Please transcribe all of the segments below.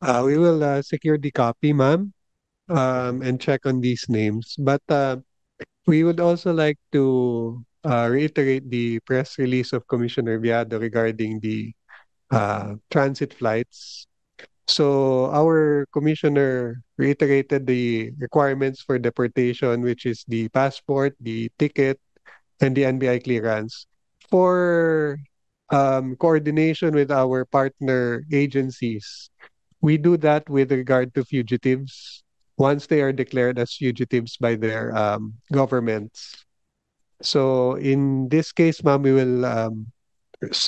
We will secure the copy, ma'am, and check on these names. But we would also like to reiterate the press release of Commissioner Viado regarding the transit flights. So our commissioner reiterated the requirements for deportation, which is the passport, the ticket, and the NBI clearance. For coordination with our partner agencies, we do that with regard to fugitives once they are declared as fugitives by their governments. So in this case, ma'am, we will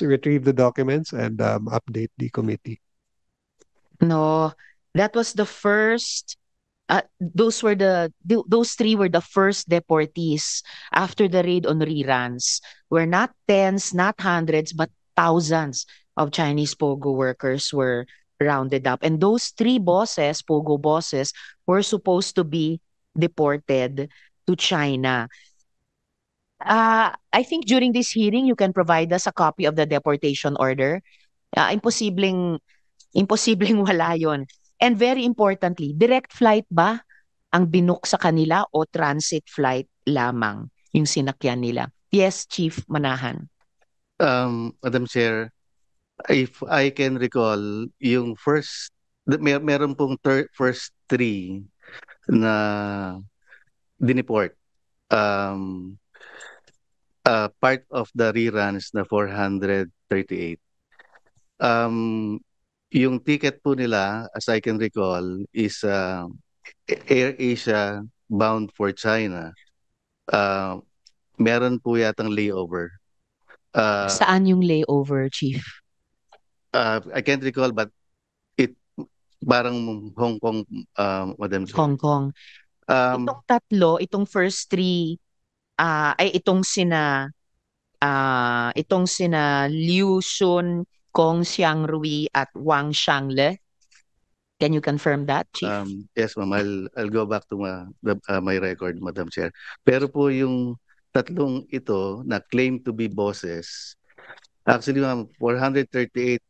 retrieve the documents and update the committee. No, that was the first. Those three were the first deportees after the raid on reruns. Were not tens, not hundreds, but thousands of Chinese Pogo workers were rounded up. And those three bosses, Pogo bosses, were supposed to be deported to China. I think during this hearing, you can provide us a copy of the deportation order. Imposibleng wala yon. And very importantly, direct flight ba ang binook sa kanila o transit flight lamang yung sinakyan nila? Yes, Chief Manahan. Madam Chair, if I can recall, yung meron pong first three na dineport. Um, Part of the reruns na 438. Yung ticket po nila, as I can recall, is Air Asia bound for China. Uh, Meron po yatang layover. Saan yung layover, Chief? I can't recall, but it parang Hong Kong, Madam Chair. Hong Kong. Itong tatlo, itong first three, itong sina Liu Shun, Kong Xiangrui at Wang Xiangle. Can you confirm that, Chief? Yes, ma'am. I'll go back to my record, Madam Chair. Pero po yung tatlong ito na claim to be bosses, actually, ma'am, 438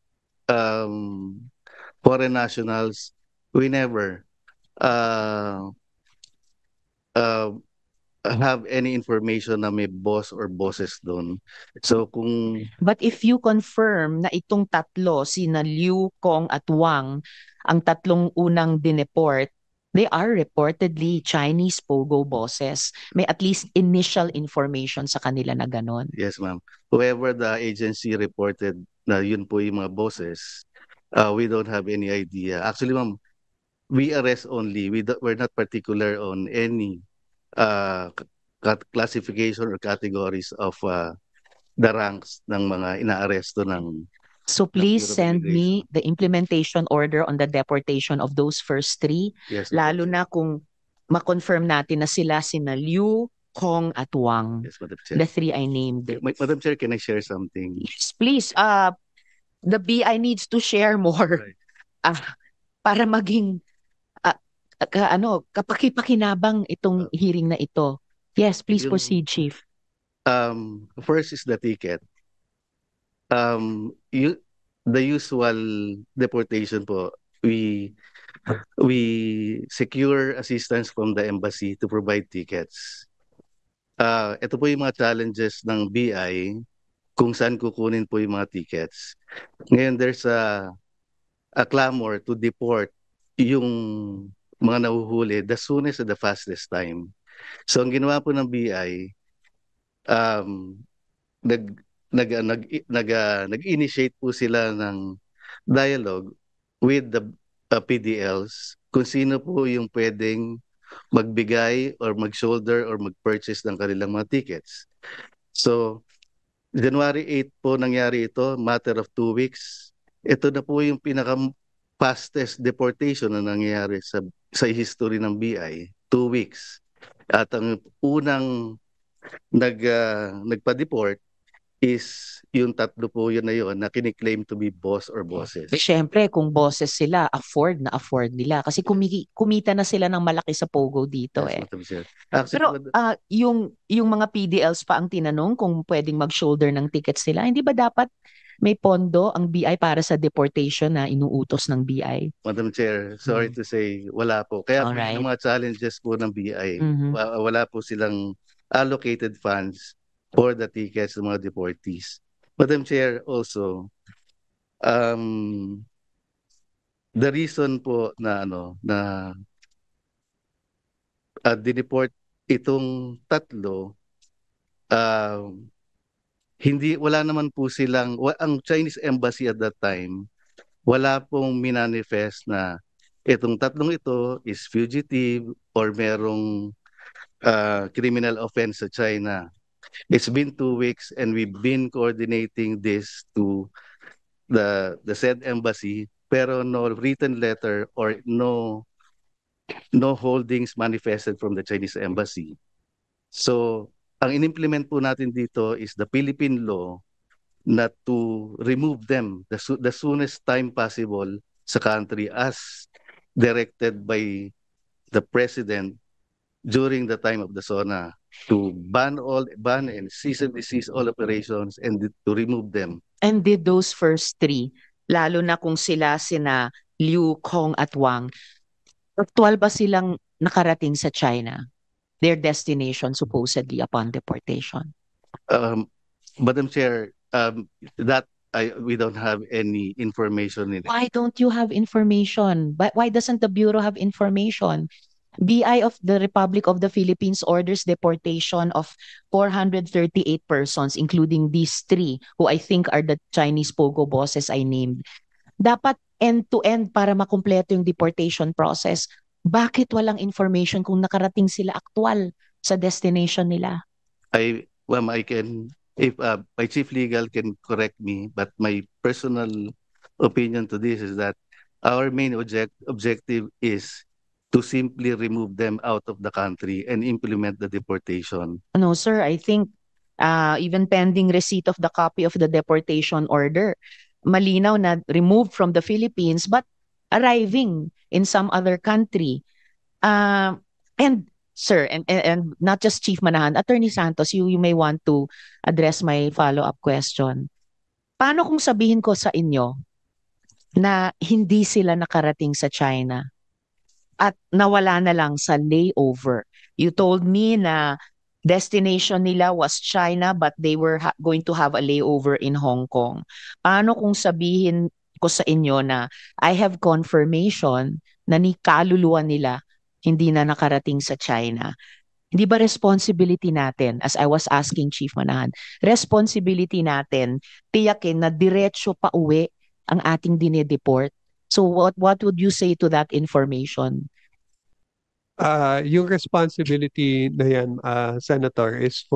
foreign nationals, we never uh, uh, have any information na may boss or bosses doon. So kung But if you confirm na itong tatlo, sina Liu, Kong at Wang, ang tatlong unang dineport, they are reportedly Chinese Pogo bosses. May at least initial information sa kanila na ganon. yes, ma'am. Whoever the agency reported na yun po yung mga bosses, we don't have any idea. Actually, ma'am, we arrest only. We're not particular on any classification or categories of the ranks ng mga inaaresto ng So ng please Bureau of send me Immigration. the implementation order on the deportation of those first three, Yes, Madam lalo Chair. na kung ma-confirm natin na sila sina Liu, Kong at Wang. Yes, Madam Chair. The three I named. Madam Chair, can I share something? Yes, please. The BI needs to share more. Right. Para maging kapaki-pakinabang itong hearing na ito. Yes, please Yung- proceed, Chief. First is the ticket. The usual deportation po, we secure assistance from the embassy to provide tickets. Ito po yung mga challenges ng BI kung saan kukunin po yung mga tickets. Ngayon there's a clamor to deport yung mga nahuhuli the soonest at the fastest time. So ang ginawa po ng BI, um, nag nag-initiate po sila ng dialogue with the PDLs kung sino po yung pwedeng magbigay or mag-shoulder or mag-purchase ng kanilang mga tickets. So, January 8 po nangyari ito, matter of 2 weeks. Ito na po yung pinaka-fastest deportation na nangyayari sa history ng BI, 2 weeks. At ang unang nagpa-deport is yung tatlo po yun na yun na kiniklaim to be boss or bosses. Siyempre, kung bosses sila, afford nila. Kasi kumita na sila ng malaki sa Pogo dito Yes, eh. Madam Chair. Pero yung mga PDLs pa ang tinanong kung pwedeng mag-shoulder ng tickets nila, hindi ba dapat may pondo ang BI para sa deportation na inuutos ng BI? Madam Chair, sorry to say, wala po. Kaya po yun Alright. ang mga challenges po ng BI. Mhm. Wala po silang allocated funds for the tickets ng mga deportees. Madam Chair, also, um, the reason po na dineport itong tatlo, wala naman po ang Chinese embassy at that time, wala pong minanifest na itong tatlong ito is fugitive or merong criminal offense sa China. It's been 2 weeks and we've been coordinating this to the said embassy, pero no written letter or no holdings manifested from the Chinese embassy. So, ang inimplement po natin dito is the Philippine law na to remove them the soonest time possible sa country as directed by the president during the time of the SONA, to ban and cease and desist all operations and to remove them. And did those first three, lalo na kung sina Liu, Kong at Wang, actual ba silang nakarating sa China? Their destination supposedly upon deportation. Madam Chair, that we don't have any information in it. Why don't you have information? But why doesn't the Bureau have information? BI of the Republic of the Philippines orders deportation of 438 persons, including these three, who I think are the Chinese pogo bosses I named. Dapat end-to-end para makumpleto yung deportation process. Bakit walang information kung nakarating sila aktual sa destination nila? Ma'am, if my chief legal can correct me, but my personal opinion to this is that our main objective is to simply remove them out of the country and implement the deportation. No, sir, I think even pending receipt of the copy of the deportation order, malinaw na removed from the Philippines but arriving in some other country. And sir, and not just Chief Manahan, Attorney Santos, you may want to address my follow-up question. Paano kung sabihin ko sa inyo na hindi sila nakarating sa China at nawala na lang sa layover? You told me na destination nila was China but they were going to have a layover in Hong Kong. Paano kung sabihin ko sa inyo na I have confirmation na ni kaluluwa nila hindi na nakarating sa China? Hindi ba responsibility natin, as I was asking Chief Manahan, responsibility natin tiyakin na diretso pa uwi ang ating dinedeport? So what would you say to that information? Yung responsibility na yan, Senator, is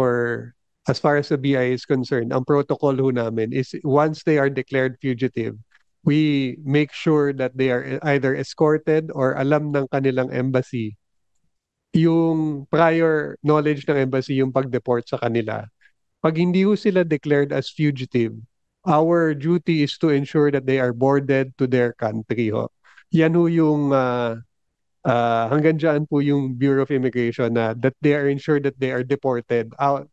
as far as the BI is concerned, ang protocol ho namin is once they are declared fugitive, we make sure that they are either escorted or alam ng kanilang embassy yung prior knowledge ng embassy yung pag-deport sa kanila. Pag hindi ho sila declared as fugitive, our duty is to ensure that they are boarded to their country ho. Yan ho yung hanggang dyan po yung Bureau of Immigration na that they are ensured that they are deported out.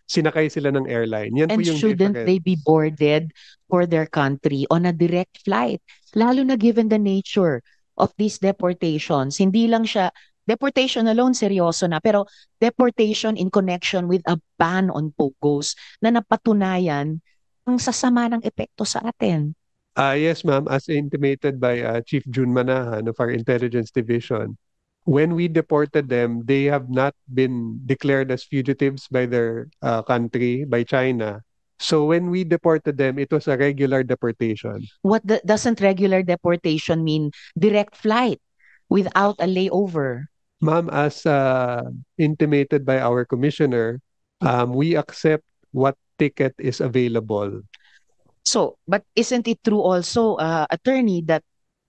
Sinakay sila ng airline. Yan And po yung shouldn't difference. they be boarded for their country on a direct flight? Lalo na given the nature of these deportations. Hindi lang siya, deportation alone seryoso na, pero deportation in connection with a ban on POGOs na napatunayan ang sasama ng epekto sa atin. Yes, ma'am. As intimated by Chief Jun Manahan of our Intelligence Division, when we deported them, they have not been declared as fugitives by their country, by China. So when we deported them, it was a regular deportation. Doesn't regular deportation mean direct flight without a layover? Ma'am, as intimated by our commissioner, we accept what ticket is available. So, but isn't it true also, attorney, that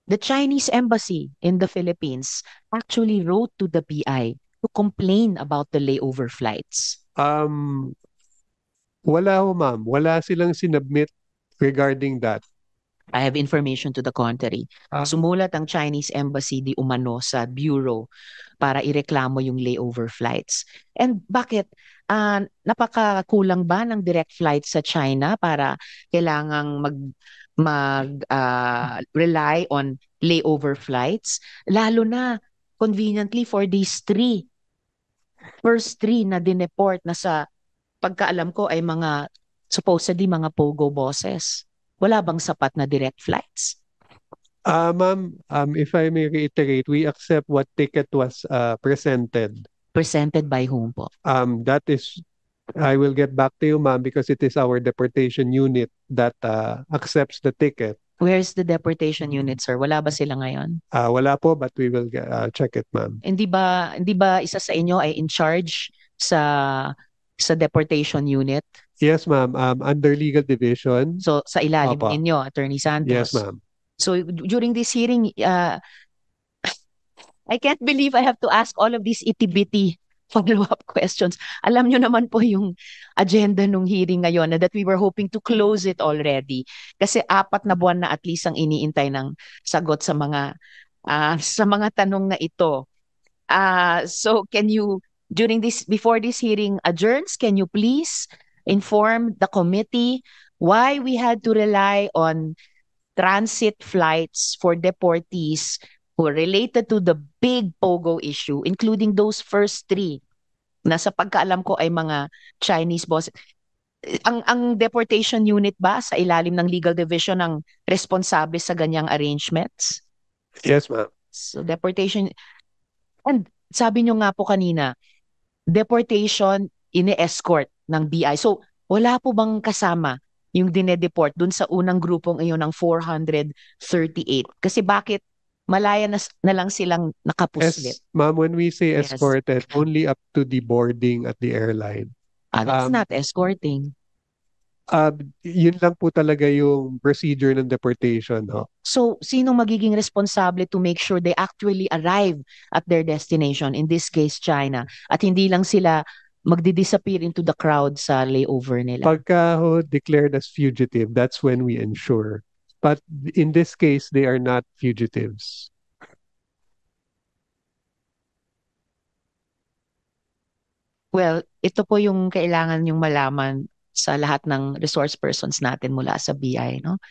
the Chinese embassy in the Philippines actually wrote to the BI to complain about the layover flights? Wala ho, ma'am. Wala silang sinubmit regarding that. I have information to the contrary. Sumulat ang Chinese embassy di umano sa bureau para ireklamo yung layover flights. And bakit? Napakakulang ba ng direct flights sa China para kailangang rely on layover flights? Lalo na conveniently for these first three na dineport na sa pagkaalam ko ay mga supposedly mga pogo bosses. Wala bang sapat na direct flights? Ma'am, if I may reiterate, we accept what ticket was presented. Presented by whom po? That is, I will get back to you, ma'am, because it is our deportation unit that accepts the ticket. Where's the deportation unit, sir? Wala ba sila ngayon? Wala po, but we will check it, ma'am. Hindi ba isa sa inyo ay in charge sa deportation unit? Yes, ma'am. Under legal division. So sa ilalim Opo. ninyo, Attorney Santos. Yes, ma'am. So during this hearing, I can't believe I have to ask all of these itty-bitty follow-up questions. Alam nyo naman po yung agenda nung hearing ngayon na that we were hoping to close it already. Kasi 4 na buwan na at least ang iniintay ng sagot sa mga tanong na ito. So can you, before this hearing adjourns, can you please inform the committee why we had to rely on transit flights for deportees who are related to the big POGO issue, including those first 3 na sa pagkaalam ko ay mga Chinese bosses. Ang deportation unit ba sa ilalim ng legal division ang responsable sa ganyang arrangements? Yes, ma'am. So deportation, and sabi nyo nga po kanina, deportation ini-escort ng BI. So wala po bang kasama yung dinedeport dun sa unang grupong iyon ng 438? Kasi bakit malaya na lang silang nakapuslit? Ma'am, when we say Yes. escorted, only up to the boarding at the airline. That's not escorting. Yun lang po talaga yung procedure ng deportation. No? So, sino magiging responsable to make sure they actually arrive at their destination, in this case, China, at hindi lang sila magdi-disappear into the crowd sa layover nila? Pagka ho declared as fugitive, that's when we ensure. But in this case, they are not fugitives. Well, ito po yung kailangan yung malaman sa lahat ng resource persons natin mula sa BI, no?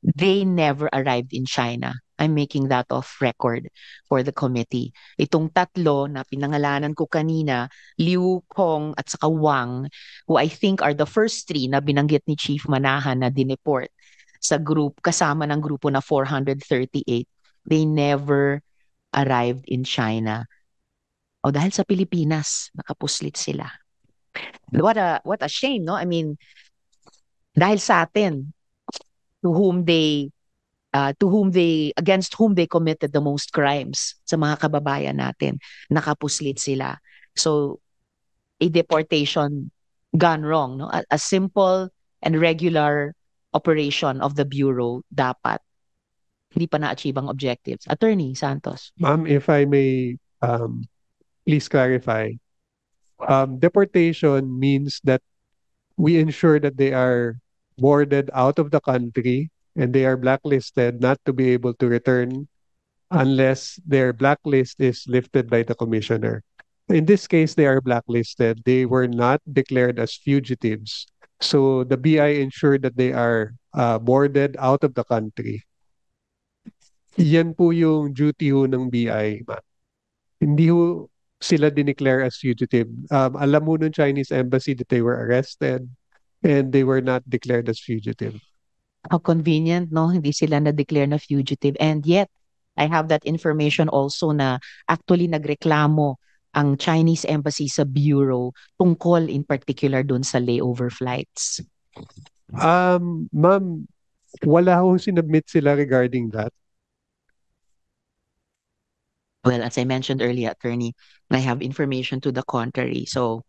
They never arrived in China. I'm making that off record for the committee. Itong 3 na pinangalanan ko kanina, Liu, Kong, at saka Wang, who I think are the first 3 na binanggit ni Chief Manahan na dineport sa kasama ng grupo na 438, they never arrived in China. O dahil sa Pilipinas, nakapuslit sila. What a shame, no? I mean, dahil sa atin, against whom they committed the most crimes, sa mga kababayan natin, nakapuslit sila. So, a deportation gone wrong, no? A simple and regular operation of the Bureau dapat hindi pa na-achieve ang objectives. Attorney Santos. Ma'am, if I may please clarify. Deportation means that we ensure that they are boarded out of the country and they are blacklisted not to be able to return unless their blacklist is lifted by the commissioner. In this case, they are blacklisted. They were not declared as fugitives. So the BI ensured that they are boarded out of the country. Yan po yung duty ho ng BI, ma'am. Hindi ho sila dineclare as fugitive. Alam mo ng Chinese embassy that they were arrested and they were not declared as fugitive. How convenient, no? Hindi sila na-declare na fugitive. And yet, I have that information also na actually nagreklamo ang Chinese embassy sa bureau tungkol in particular dun sa layover flights. Ma'am, wala ho sinubmit sila regarding that. Well, as I mentioned earlier, Attorney, I have information to the contrary. So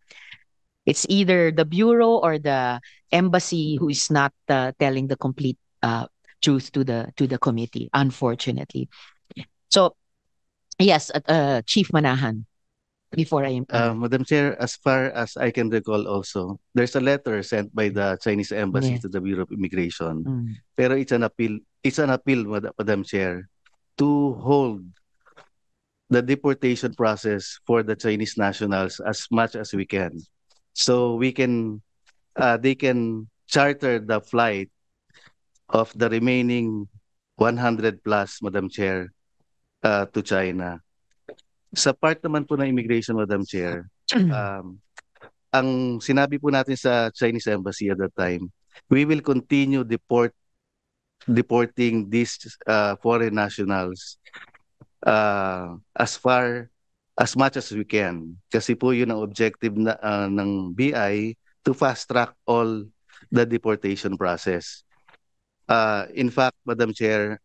it's either the bureau or the embassy who is not telling the complete truth to the committee, unfortunately. So yes, Chief Manahan, before I Madam Chair, as far as I can recall also, there's a letter sent by the Chinese embassy Yeah. to the Bureau of Immigration. Mm. Pero it's an appeal it's an appeal, Madam Chair, to hold the deportation process for the Chinese nationals as much as we can. So they can charter the flight of the remaining 100 plus, Madam Chair, to China. Sa part naman po ng immigration, Madam Chair, um, ang sinabi po natin sa Chinese Embassy at that time, we will continue deporting these foreign nationals as much as we can. Kasi po yun ang objective ng BI to fast track all the deportation process. In fact, Madam Chair,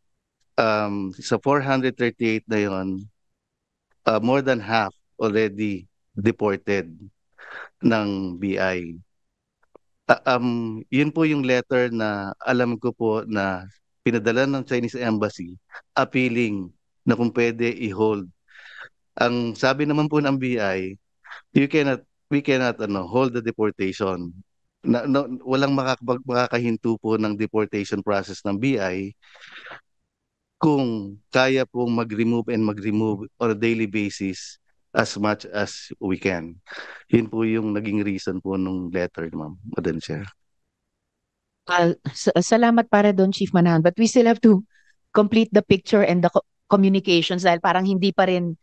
sa 438 na yun, more than half already deported ng BI. Yun po yung letter na alam ko po na pinadala ng Chinese Embassy appealing na kung pwede i-hold. Ang sabi naman po ng BI, we cannot hold the deportation. Walang makakahinto po ng deportation process ng BI kung kaya pong mag-remove on a daily basis as much as we can. Yun po yung naging reason po nung letter, Ma'am, Madam Chair. Salamat para doon, Chief Manahan. But we still have to complete the picture and the communications dahil parang hindi pa rin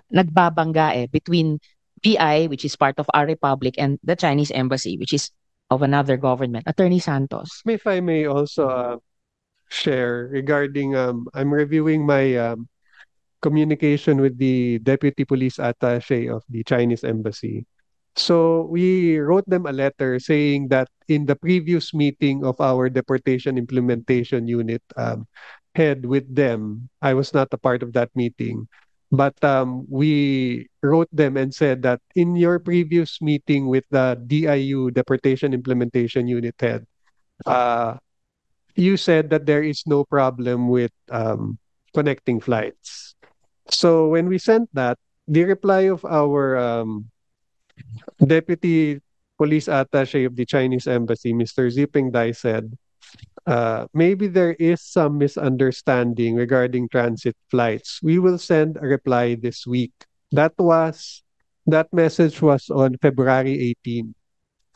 nagbabangga between PI, which is part of our republic, and the Chinese Embassy, which is of another government. Attorney Santos. If I may also share regarding, I'm reviewing my communication with the Deputy Police Attaché of the Chinese Embassy. So we wrote them a letter saying that in the previous meeting of our deportation implementation unit head with them, I was not a part of that meeting, but we wrote them and said that in your previous meeting with the DIU deportation implementation unit head, you said that there is no problem with connecting flights. So when we sent that, the reply of our Deputy Police Attaché of the Chinese Embassy, Mr. Ziping Dai, said, maybe there is some misunderstanding regarding transit flights. We will send a reply this week. That message was on February 18.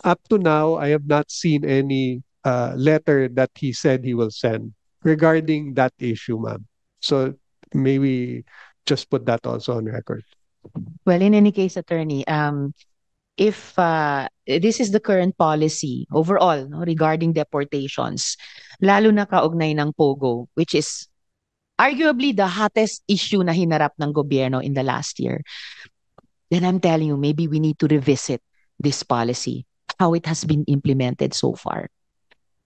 Up to now, I have not seen any letter that he said he will send regarding that issue, ma'am. So maybe just put that also on record. Well, in any case, Attorney, if this is the current policy overall, no, regarding deportations, lalo na kaugnay ng POGO, which is arguably the hottest issue na hinarap ng gobyerno in the last year, then I'm telling you, maybe we need to revisit this policy, how it has been implemented so far.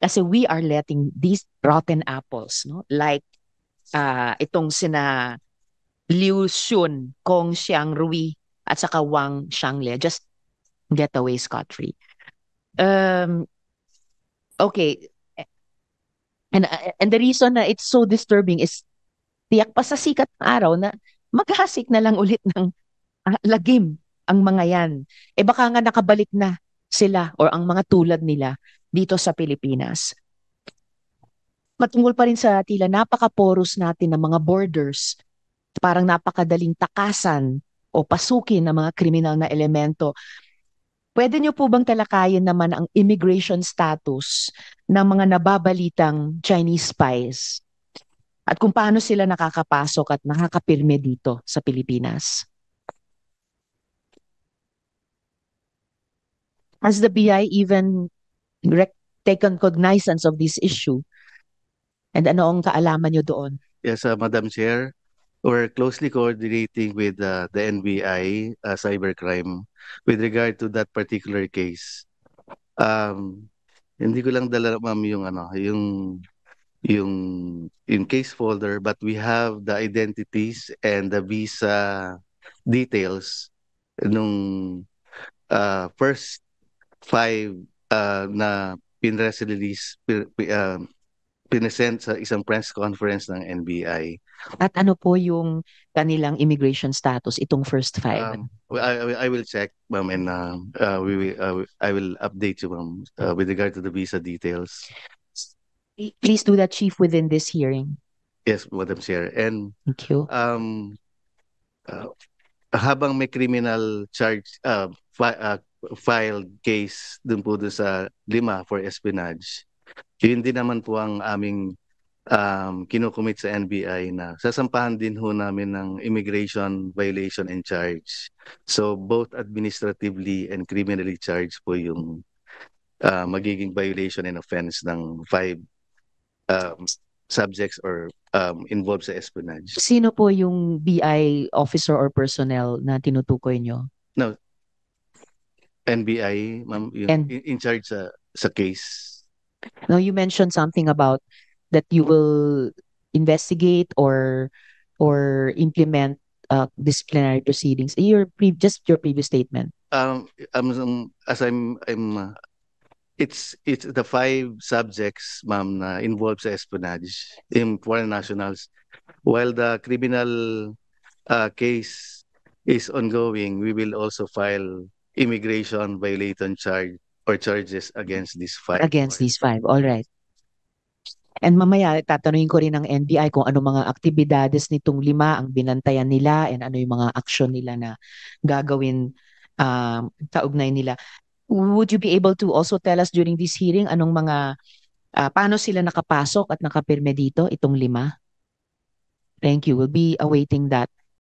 Kasi we are letting these rotten apples, no, like itong sina Liu Xun, Kong Xiangrui, at saka Wang Xiangle, just get away scot-free. Okay. And the reason na it's so disturbing is tiyak pa sa sikat ng araw na maghasik na lang ulit ng lagim ang mga yan. Baka nga nakabalik na sila or ang mga tulad nila dito sa Pilipinas. Matungkol pa rin sa tila napaka-porous natin ng mga borders, parang napakadaling takasan o pasukin ng mga kriminal na elemento. Pwede niyo po bang talakayin naman ang immigration status ng mga nababalitang Chinese spies at kung paano sila nakakapasok at nakakapirme dito sa Pilipinas? Has the BI even taken cognizance of this issue? And ano ang kaalaman niyo doon? Yes, Madam Chair, we're closely coordinating with the NBI cybercrime with regard to that particular case. Hindi ko lang dala, ma'am, yung case folder, but we have the identities and the visa details nung first 5 na pinress release pinesent sa isang press conference ng NBI. At ano po yung kanilang immigration status, itong first 5? I will check, ma'am, and I will update you, ma'am, with regard to the visa details. Please do that, Chief, within this hearing. Yes, Madam Chair. And Thank you. uh, habang may criminal charge filed case dun po dun sa 5 for espionage, yun din naman po ang aming kinukumit sa NBI na sasampahan din ho namin ng immigration violation and charge. So both administratively and criminally charged po yung magiging violation and offense ng 5 subjects or involved sa espionage. Sino po yung BI officer or personnel na tinutukoy nyo? No, NBI, ma'am, yung And- in charge sa case. Now, you mentioned something about that you will investigate or implement disciplinary proceedings. Just your previous statement. As it's the 5 subjects, ma'am, na involved sa espionage in foreign nationals. While the criminal case is ongoing, we will also file immigration violation charge or charges against these 5. Against these 5. All right. And mamaya, tatanungin ko rin ng NBI kung ano mga aktibidades nitong 5 ang binantayan nila and ano yung mga aksyon nila na gagawin kaugnay nila. Would you be able to also tell us during this hearing anong mga, paano sila nakapasok at nakapirme dito, itong 5? Thank you. We'll be awaiting that